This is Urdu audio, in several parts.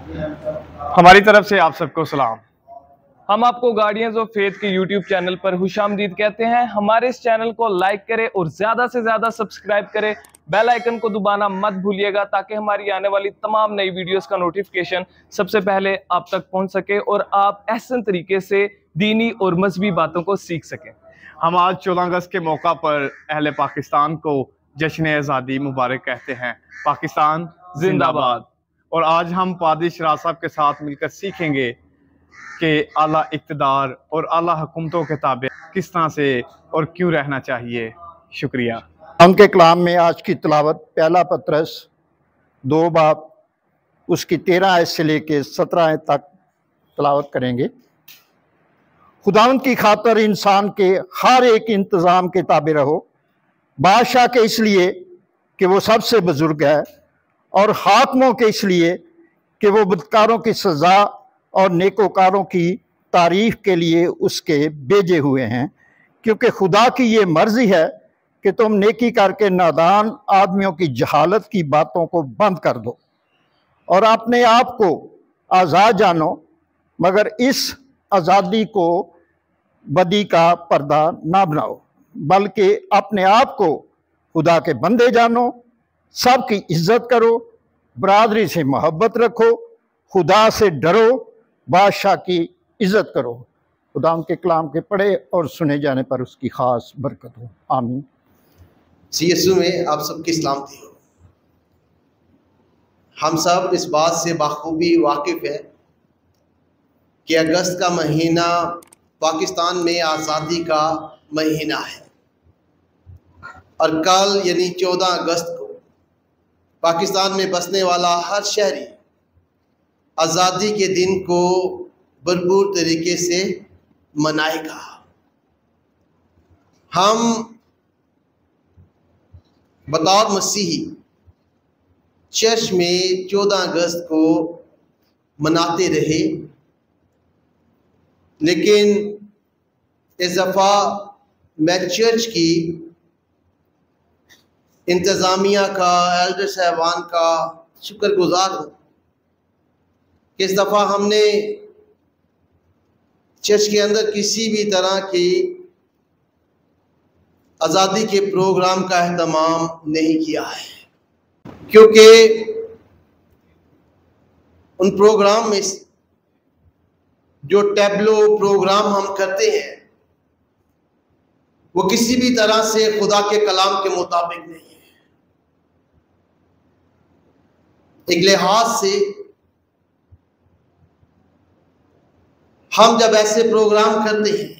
ہماری طرف سے آپ سب کو سلام۔ ہم آپ کو گارڈینز آف فیتھ کے یوٹیوب چینل پر خوش آمدید کہتے ہیں۔ ہمارے اس چینل کو لائک کریں اور زیادہ سے زیادہ سبسکرائب کریں، بیل آئیکن کو دبانا مت بھولیے گا تاکہ ہماری آنے والی تمام نئی ویڈیوز کا نوٹیفیکیشن سب سے پہلے آپ تک پہنچ سکے اور آپ احسن طریقے سے دینی اور مذہبی باتوں کو سیکھ سکیں۔ ہم آج 14 اگست کے موقع پر اہل پاکستان کو جشن آزادی مبارک کہتے ہیں۔ پاکستان زندہ باد۔ اور آج ہم پادری شراز صاحب کے ساتھ مل کر سیکھیں گے کہ اعلیٰ اقتدار اور اعلیٰ حکومتوں کے تابع کس طرح سے اور کیوں رہنا چاہیے۔ شکریہ۔ ان کے کلام میں آج کی تلاوت پہلا پطرس 2 باب اس کی 13 آیت سے لے کے 17 آیت تک تلاوت کریں گے۔ خداوند کی خاطر انسان کے ہر ایک انتظام کے تابع رہو، بادشاہ کے اس لیے کہ وہ سب سے بزرگ ہے، اور حاکموں کے اس لیے کہ وہ بدکاروں کی سزا اور نیکوکاروں کی تعریف کے لیے اس کے بھیجے ہوئے ہیں، کیونکہ خدا کی یہ مرضی ہے کہ تم نیکی کر کے نادان آدمیوں کی جہالت کی باتوں کو بند کر دو، اور اپنے آپ کو آزاد جانو، مگر اس آزادی کو بدی کا پردہ نہ بناؤ، بلکہ اپنے آپ کو خدا کے بندے جانو، سب کی عزت کرو، برادری سے محبت رکھو، خدا سے ڈرو، بادشاہ کی عزت کرو۔ خدا ان کے کلام کے پڑھے اور سنے جانے پر اس کی خاص برکت ہو، آمین۔ یسوع میں آپ سب کی سلامتی ہو۔ ہم سب اس بات سے بخوبی واقف ہیں کہ اگست کا مہینہ پاکستان میں آزادی کا مہینہ ہے، اور کل یعنی 14 اگست کو پاکستان میں بسنے والا ہر شہری آزادی کے دن کو بھرپور طریقے سے منائے گا۔ ہم بطور مسیحی چرچ میں 14 اگست کو مناتے رہے، لیکن اس دفعہ میں چرچ کی انتظامیہ کا، ایلڈر صاحبان کا شکر گزار ہوں کہ اس دفعہ ہم نے چرچ کے اندر کسی بھی طرح کی آزادی کے پروگرام کا اہتمام نہیں کیا ہے، کیونکہ ان پروگرام میں جو ٹیبلو پروگرام ہم کرتے ہیں وہ کسی بھی طرح سے خدا کے کلام کے مطابق نہیں ہے۔ ایک لحاظ سے ہم جب ایسے پروگرام کرتے ہیں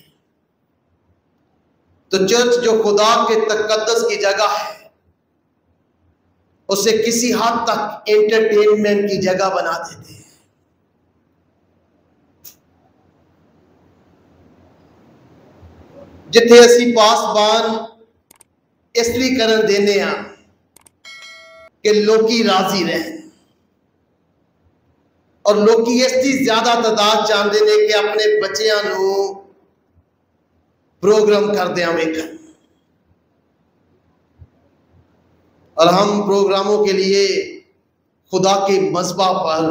تو چرچ جو خدا کے تقدس کی جگہ ہے اسے کسی حد تک انٹرٹینمنٹ کی جگہ بنا دیتے ہیں۔ جتھے اسی پاسبان اس لیے کرن دینے ہاں کہ لوکی راضی رہیں، اور لوکی اس کی زیادہ تعداد چاہتے ہیں کہ اپنے بچیاں نو پروگرام کر دیا ویکھن، اور ہم پروگراموں کے لیے خدا کے مذبح پر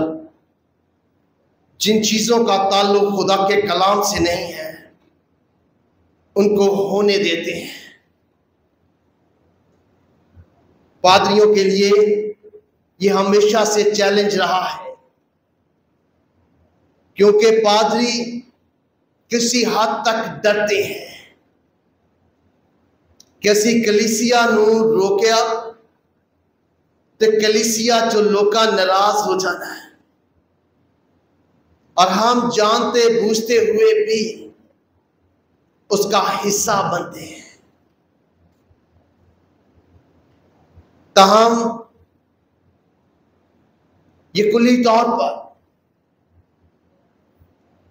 جن چیزوں کا تعلق خدا کے کلام سے نہیں ہے ان کو ہونے دیتے ہیں۔ پادریوں کے لیے یہ ہمیشہ سے چیلنج رہا ہے، کیونکہ پادری کسی حد تک ڈرتے ہیں کہ اسی کلیسیا نو روکیا تو کلیسیا جو لوکاں ناراض ہو جانا ہے، اور ہم جانتے بوجھتے ہوئے بھی اس کا حصہ بنتے ہیں۔ تاہم یہ کلی طور پر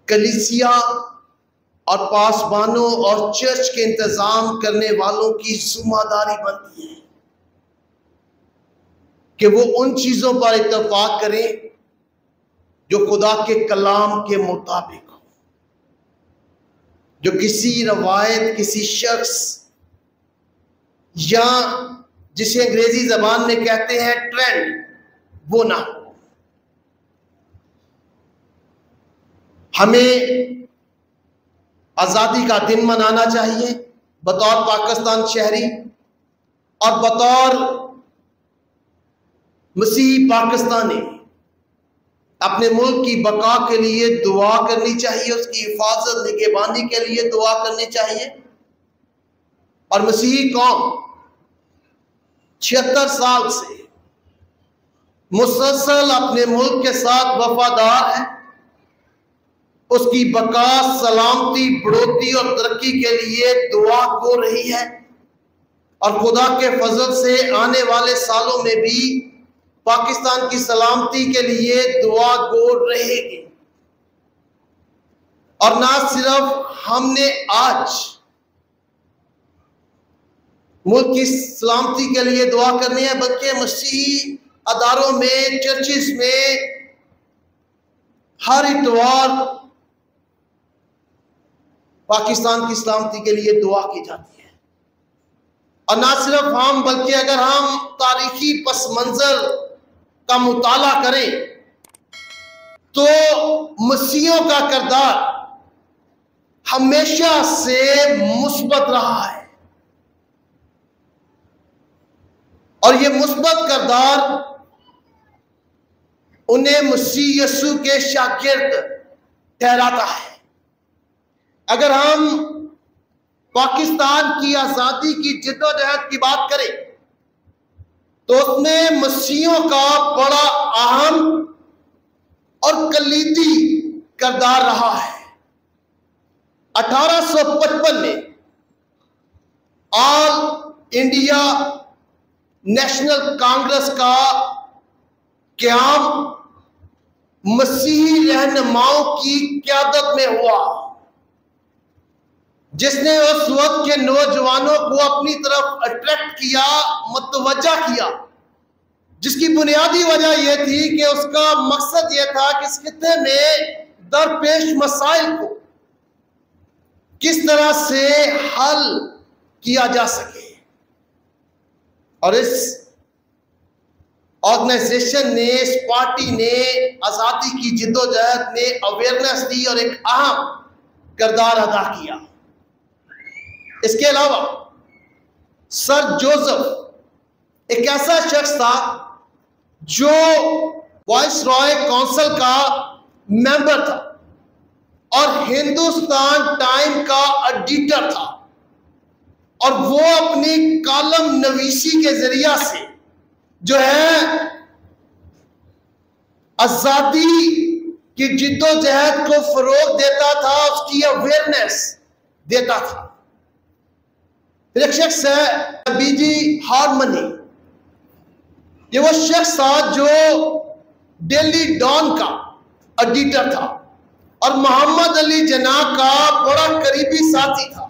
کلیسیا اور پاسبانوں اور چرچ کے انتظام کرنے والوں کی ذمہ داری بنتی ہے کہ وہ ان چیزوں پر اتفاق کریں جو خدا کے کلام کے مطابق ہو، جو کسی روایت، کسی شخص یا جسے انگریزی زبان میں کہتے ہیں ٹرینڈ، وہ نہ ہو۔ ہمیں آزادی کا دن منانا چاہیے بطور پاکستان شہری اور بطور مسیحی پاکستانی. اپنے ملک کی بقا کے لیے دعا کرنی چاہیے، اس کی حفاظت نگہبانی کے لیے دعا کرنی چاہیے. اور مسیحی قوم 76 سال سے مسلسل اپنے ملک کے ساتھ وفادار ہے، اس کی بقا، سلامتی، بڑھوتری اور ترقی کے لیے دعا ہو رہی ہے. اور خدا کے فضل سے آنے والے سالوں میں بھی پاکستان کی سلامتی کے لیے دعا گو رہے گی. اور نہ صرف ہم نے آج ملک کی سلامتی کے لیے دعا کرنی ہے، بلکہ مسیحی اداروں میں، چرچز میں ہر اتوار پاکستان کی سلامتی کے لیے دعا کی جاتی ہے. اور نہ صرف ہم، بلکہ اگر ہم تاریخی پس منظر کا مطالعہ کریں تو مسیحیوں کا کردار ہمیشہ سے مثبت رہا ہے. اور یہ مثبت کردار انہیں مسیح یسوع کے شاگرد ٹھہراتا ہے. اگر ہم پاکستان کی آزادی کی جدوجہد کی بات کریں تو اس میں مسیحیوں کا بڑا اہم اور کلیدی کردار رہا ہے. 1855 میں آل انڈیا نیشنل کانگریس کا قیام مسیحی رہنماؤں کی قیادت میں ہوا، جس نے اس وقت کے نوجوانوں کو اپنی طرف اٹریکٹ کیا، متوجہ کیا، جس کی بنیادی وجہ یہ تھی کہ اس کا مقصد یہ تھا کہ اس خطے میں درپیش مسائل کو کس طرح سے حل کیا جا سکے. اور اس آرگنائزیشن نے، اس پارٹی نے آزادی کی جدوجہد میں اویئرنیس دی اور ایک اہم کردار ادا کیا. اس کے علاوہ سر جوزف ایک ایسا شخص تھا جو وائس رائے کونسل کا ممبر تھا اور ہندوستان ٹائم کا ایڈیٹر تھا، اور وہ اپنی کالم نویسی کے ذریعہ سے جو ہے آزادی کی جدوجہد کو فروغ دیتا تھا، اس کی اویئرنیس دیتا تھا. ایک شخص ہے بی جی ہارمنی. یہ وہ شخص تھا جو ڈیلی ڈان کا ایڈیٹر تھا اور محمد علی جناح کا بڑا قریبی ساتھی تھا،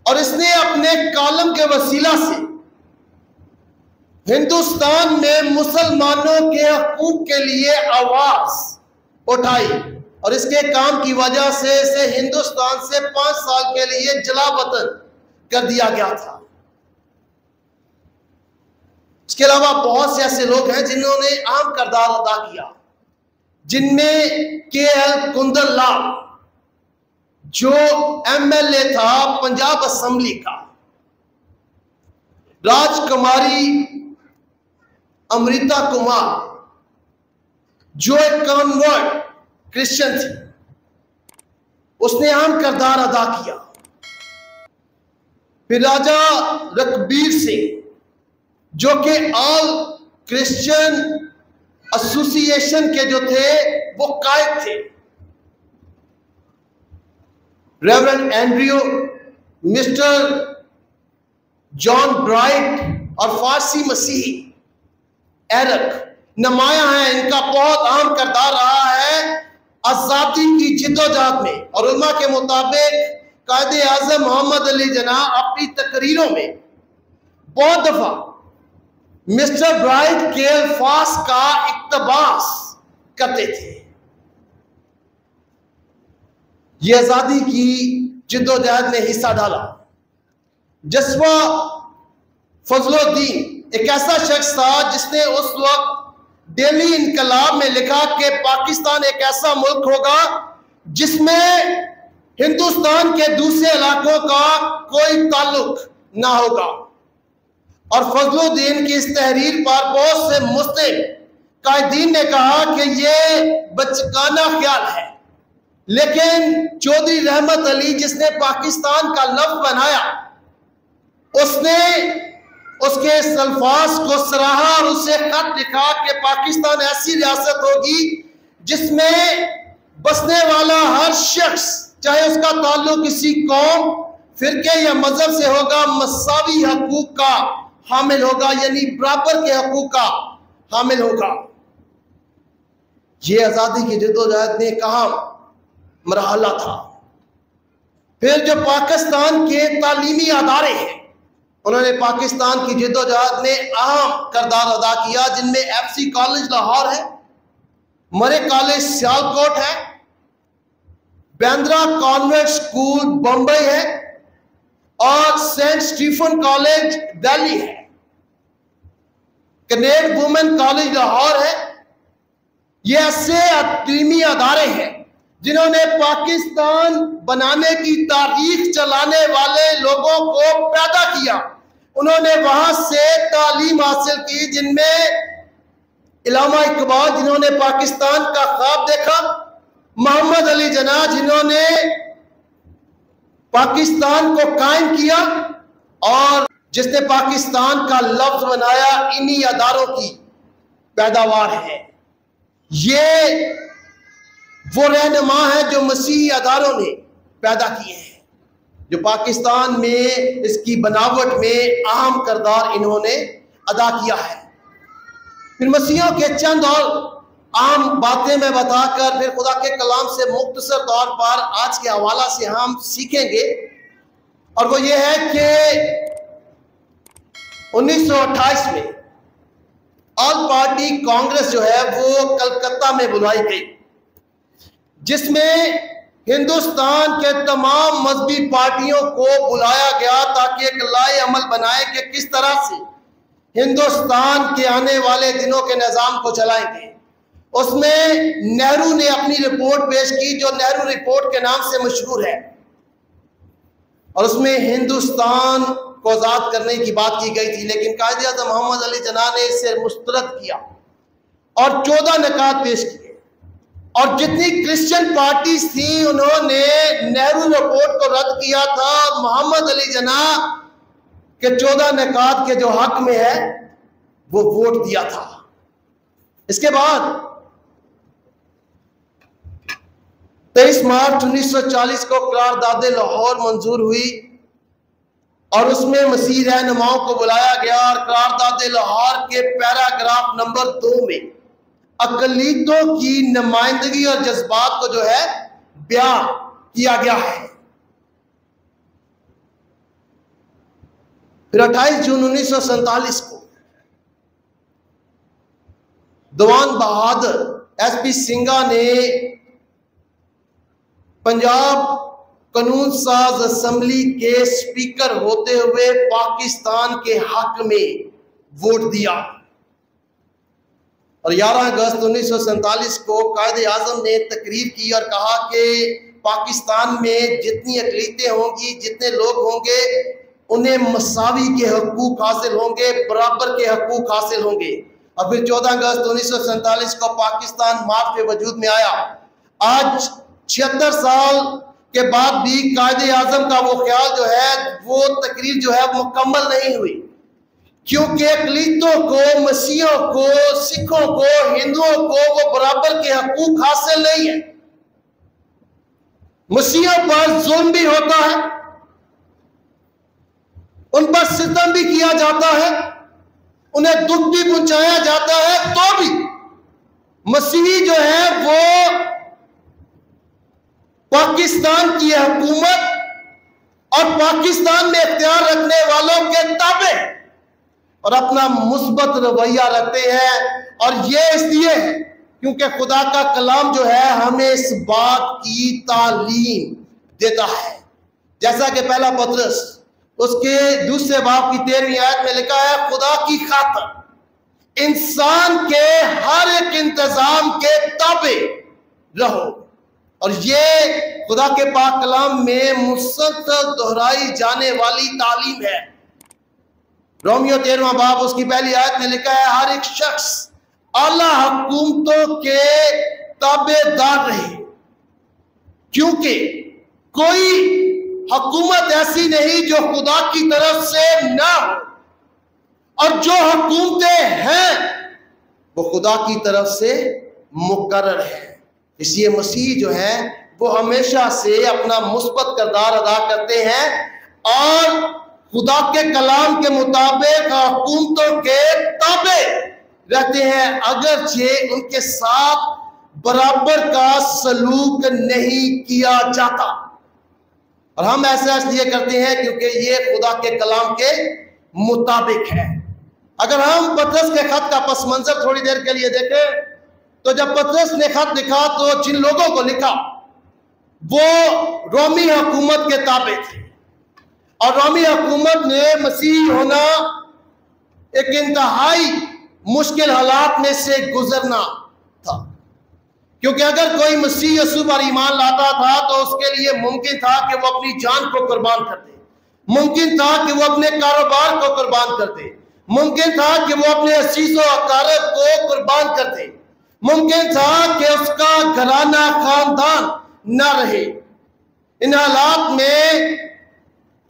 اور اس نے اپنے کالم کے وسیلہ سے ہندوستان میں مسلمانوں کے حقوق کے لیے آواز اٹھائی، اور اس کے کام کی وجہ سے اسے ہندوستان سے 5 سال کے لیے جلا وطن کر دیا گیا تھا. اس کے علاوہ بہت سے ایسے لوگ ہیں جنہوں نے اہم کردار ادا کیا، جن میں کے ایل کندر لال جو ایم ایل اے تھا پنجاب اسمبلی کا، راج کماری امرتا کمار جو ایک کنورٹ کرسچن تھی، اس نے اہم کردار ادا کیا. پھر راجہ رکبیر سنگھ جو کہ آل کرسچن ایسوسی ایشن کے جو تھے وہ قائد تھے. ریورنڈ اینڈریو، مسٹر جان برائٹ اور فارسی مسیحی ایرک نمایاں ہیں. ان کا بہت اہم کردار رہا ہے آزادی کی جدوجہد میں. اور علماء کے مطابق قائد اعظم محمد علی جناح اپنی تقریروں میں بہت دفعہ مسٹر برائٹ کے الفاظ کا اقتباس کرتے تھے. یہ آزادی کی جدوجہد میں حصہ ڈالا. جسوا فضل الدین ایک ایسا شخص تھا جس نے اس وقت دہلی انقلاب میں لکھا کہ پاکستان ایک ایسا ملک ہوگا جس میں ہندوستان کے دوسرے علاقوں کا کوئی تعلق نہ ہوگا، اور فضل الدین کی اس تحریر پر بہت سے مسلم قائدین نے کہا کہ یہ بچگانہ خیال ہے، لیکن چودھری رحمت علی جس نے پاکستان کا لفظ بنایا، اس نے اس کے اس الفاظ کو سراہا اور اسے خط لکھا کہ پاکستان ایسی ریاست ہوگی جس میں بسنے والا ہر شخص، چاہے اس کا تعلق کسی قوم، فرقے یا مذہب سے ہوگا، مساوی حقوق کا حامل ہوگا، یعنی برابر کے حقوق کا حامل ہوگا۔ یہ آزادی کی جدوجہد نے کہاں مرحلہ تھا۔ پھر جو پاکستان کے تعلیمی ادارے ہیں، انہوں نے پاکستان کی جدوجہد میں اہم کردار ادا کیا، جن میں ایف سی کالج لاہور ہے، مرے کالج سیالکوٹ ہے، بیندرا کانوینٹ سکول بمبئی ہے، اور سینٹ سٹیفن کالج دہلی ہے، کنیڈ وومن کالج لاہور ہے۔ یہ ایسے تعلیمی ادارے ہیں جنہوں نے پاکستان بنانے کی تاریخ چلانے والے لوگوں کو پیدا کیا۔ انہوں نے وہاں سے تعلیم حاصل کی، جن میں علامہ اقبال جنہوں نے پاکستان کا خواب دیکھا، محمد علی جناح جنہوں نے پاکستان کو قائم کیا، اور جس نے پاکستان کا لفظ بنایا، انہی اداروں کی پیداوار ہے۔ یہ وہ رہنما ہیں جو مسیحی اداروں نے پیدا کیے ہیں، جو پاکستان میں اس کی بناوٹ میں اہم کردار انہوں نے ادا کیا ہے۔ پھر مسیحیوں کے چند اور اہم باتیں میں بتا کر پھر خدا کے کلام سے مختصر طور پر آج کے حوالہ سے ہم سیکھیں گے، اور وہ یہ ہے کہ 1928 میں آل پارٹی کانگریس جو ہے وہ کلکتہ میں بلائی گئی، جس میں ہندوستان کے تمام مذہبی پارٹیوں کو بلایا گیا تاکہ ایک لائحہ عمل بنائے کہ کس طرح سے ہندوستان کے آنے والے دنوں کے نظام کو چلائیں گے۔ اس میں نہرو نے اپنی رپورٹ پیش کی، جو نہرو رپورٹ کے نام سے مشہور ہے، اور اس میں ہندوستان کو آزاد کرنے کی بات کی گئی تھی، لیکن قائد اعظم محمد علی جناح نے اسے مسترد کیا اور 14 نکات پیش کیے، اور جتنی کرسچن پارٹیز تھیں انہوں نے نہرو رپورٹ کو رد کیا تھا، اور محمد علی جناح کے 14 نکات کے جو حق میں ہے وہ ووٹ دیا تھا۔ اس کے بعد 23 مارچ 1940 کو قرارداد لاہور منظور ہوئی، اور اس میں مسیحی رہنماؤں کو بلایا گیا، اور قرارداد لاہور کے پیراگراف نمبر 2 میں اقلیتوں کی نمائندگی اور جذبات کو جو ہے بیان کیا گیا ہے۔ پھر 28 جون 1947 کو دیوان بہادر ایس پی سنگھا نے پنجاب قانون ساز اسمبلی کے سپیکر ہوتے ہوئے پاکستان کے حق میں ووٹ دیا، اور 11 اگست 1947 کو قائد اعظم نے تقریر کی اور کہا کہ پاکستان میں جتنی اقلیتیں ہوں گی، جتنے لوگ ہوں گے، انہیں مساوی کے حقوق حاصل ہوں گے، برابر کے حقوق حاصل ہوں گے۔ اور پھر 14 اگست 1947 کو پاکستان معاف کے وجود میں آیا۔ آج 76 سال کے بعد بھی قائد اعظم کا وہ خیال جو ہے، وہ تقریر جو ہے مکمل نہیں ہوئی، کیونکہ اقلیتوں کو، مسیحیوں کو، سکھوں کو، ہندوؤں کو وہ برابر کے حقوق حاصل نہیں ہیں۔ مسیحیوں پر ظلم بھی ہوتا ہے، ان پر ستم بھی کیا جاتا ہے، انہیں دکھ بھی پہنچایا جاتا ہے، تو بھی مسیحی جو ہے وہ پاکستان کی حکومت اور پاکستان میں اختیار رکھنے والوں کے تابع اور اپنا مثبت رویہ رکھتے ہیں، اور یہ اس لیے ہے کیونکہ خدا کا کلام جو ہے ہمیں اس بات کی تعلیم دیتا ہے۔ جیسا کہ پہلا پطرس اس کے دوسرے باب کی 13ویں آیت میں لکھا ہے، خدا کی خاطر انسان کے ہر ایک انتظام کے تابع رہو۔ اور یہ خدا کے پاک کلام میں مسلسل دہرائی جانے والی تعلیم ہے۔ رومیو 13واں باب اس کی پہلی آیت میں لکھا ہے ہر ایک شخص اعلیٰ حکومتوں کے تابع دار رہے، کیونکہ کوئی حکومت ایسی نہیں جو خدا کی طرف سے نہ ہو، اور جو حکومتیں ہیں وہ خدا کی طرف سے مقرر ہیں۔ اس لیے مسیح جو ہیں وہ ہمیشہ سے اپنا مثبت کردار ادا کرتے ہیں اور خدا کے کلام کے مطابق حکومتوں کے تابع رہتے ہیں، اگرچہ ان کے ساتھ برابر کا سلوک نہیں کیا جاتا۔ اور ہم ایسا اس لیے کرتے ہیں کیونکہ یہ خدا کے کلام کے مطابق ہے۔ اگر ہم پطرس کے خط کا پس منظر تھوڑی دیر کے لیے دیکھیں تو جب پطرس نے خط لکھا تو جن لوگوں کو لکھا وہ رومی حکومت کے تابع تھے، اور رومی حکومت نے مسیحی ہونا ایک انتہائی مشکل حالات میں سے گزرنا تھا، کیونکہ اگر کوئی مسیح یسوع پر ایمان لاتا تھا تو اس کے لیے ممکن تھا کہ وہ اپنی جان کو قربان کر دے، ممکن تھا کہ وہ اپنے کاروبار کو قربان کر دے، ممکن تھا کہ وہ اپنے عزیز و اقارب کو قربان کر دے، ممکن تھا کہ اس کا گھرانہ خاندان نہ رہے۔ ان حالات میں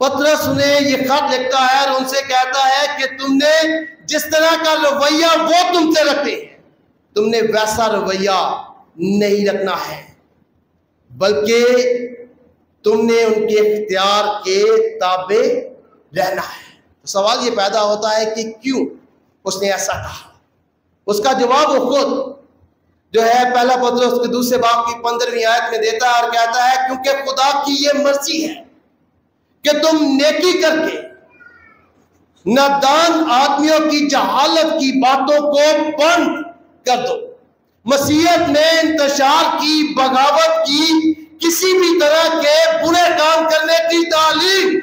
پطرس نے یہ خط لکھتا ہے اور ان سے کہتا ہے کہ تم نے جس طرح کا رویہ وہ تم سے رکھتے ہیں، تم نے ویسا رویہ نہیں رکھنا ہے، بلکہ تم نے ان کے اختیار کے تابع رہنا ہے۔ تو سوال یہ پیدا ہوتا ہے کہ کیوں اس نے ایسا کہا؟ اس کا جواب وہ خود جو ہے پہلا پطرس کے دوسرے باب کی 15ویں آیت میں دیتا ہے اور کہتا ہے کیونکہ خدا کی یہ مرضی ہے کہ تم نیکی کر کے نادان آدمیوں کی جہالت کی باتوں کو بند کر دو۔ مسیحیت میں انتشار کی، بغاوت کی، کسی بھی طرح کے برے کام کرنے کی تعلیم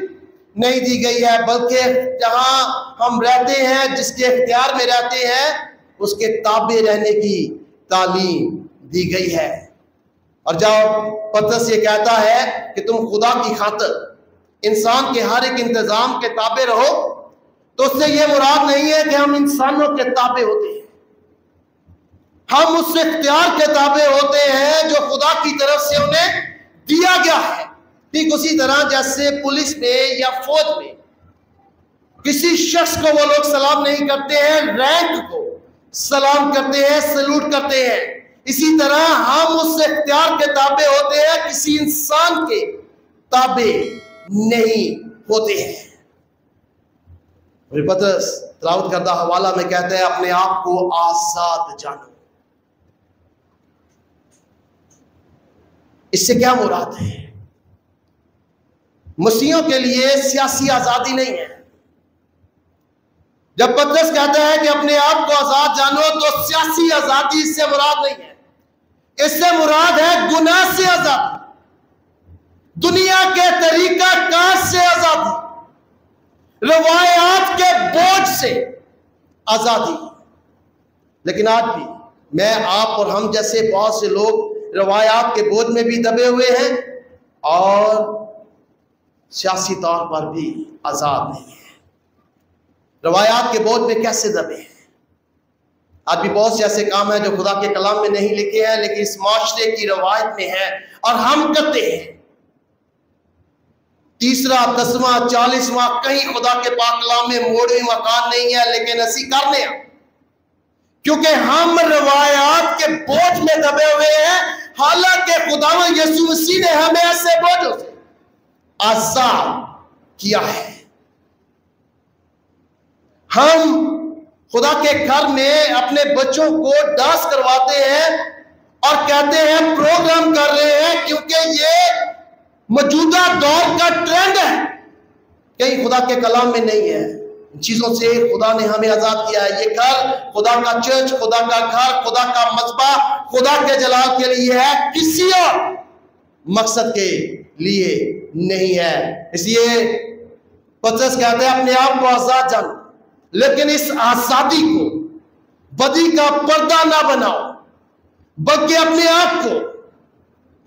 نہیں دی گئی ہے، بلکہ جہاں ہم رہتے ہیں، جس کے اختیار میں رہتے ہیں، اس کے تابع رہنے کی تعلیم دی گئی ہے۔ اور جب پطرس یہ کہتا ہے کہ تم خدا کی خاطر انسان کے ہر ایک انتظام کے تابع رہو، تو اس سے یہ مراد نہیں ہے کہ ہم انسانوں کے تابع ہوتے ہیں، ہم اس اختیار کے تابع ہوتے ہیں جو خدا کی طرف سے انہیں دیا گیا ہے۔ ٹھیک اسی طرح جیسے پولیس میں یا فوج میں کسی شخص کو وہ لوگ سلام نہیں کرتے ہیں، رینک کو سلام کرتے ہیں، سلوٹ کرتے ہیں، اسی طرح ہم اس اختیار کے تابع ہوتے ہیں، کسی انسان کے تابع نہیں ہوتے ہیں۔ پطرس تلاوت کردہ حوالہ میں کہتے ہیں اپنے آپ کو آزاد جانو۔ اس سے کیا مراد ہے؟ مسیحیوں کے لیے سیاسی آزادی نہیں ہے۔ جب پطرس کہتا ہے کہ اپنے آپ کو آزاد جانو تو سیاسی آزادی اس سے مراد نہیں ہے، اس سے مراد ہے گناہ سے آزادی، دنیا کے طریقہ کار سے آزادی، روایات کے بوجھ سے آزادی۔ لیکن آج بھی میں، آپ اور ہم جیسے بہت سے لوگ روایات کے بوجھ میں بھی دبے ہوئے ہیں اور سیاسی طور پر بھی آزاد نہیں ہیں۔ روایات کے بوجھ میں کیسے دبے ہیں؟ آج بھی بہت سے ایسے کام ہیں جو خدا کے کلام میں نہیں لکھے ہیں لیکن اس معاشرے کی روایت میں ہیں اور ہم کرتے ہیں۔ 30واں 10واں 40واں کہیں خدا کے پاک کلام میں موڑویں مکان نہیں ہے، لیکن اسی کرنے ہیں کیونکہ ہم روایات کے بوجھ میں دبے ہوئے ہیں، حالانکہ خداوند یسوع مسیح نے ہمیں ایسے بوجھوں سے آزاد کیا ہے۔ ہم خدا کے گھر میں اپنے بچوں کو ڈانس کرواتے ہیں اور کہتے ہیں پروگرام کر رہے ہیں کیونکہ یہ موجودہ دور کا ٹرینڈ ہے، کہیں خدا کے کلام میں نہیں ہے۔ ان چیزوں سے خدا نے ہمیں آزاد کیا ہے۔ یہ گھر خدا کا چرچ، خدا کا گھر، خدا کا مذبح خدا کے جلال کے لیے ہے، کسی اور مقصد کے لیے نہیں ہے۔ اس لیے پطرس کہتے ہیں اپنے آپ کو آزاد جانو، لیکن اس آزادی کو بدی کا پردہ نہ بناؤ، بلکہ اپنے آپ کو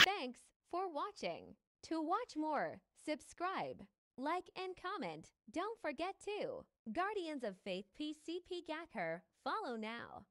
Thanks for watching. To watch more, subscribe, like and comment. Don't forget to Guardians of Faith PCP Gacker. Follow now.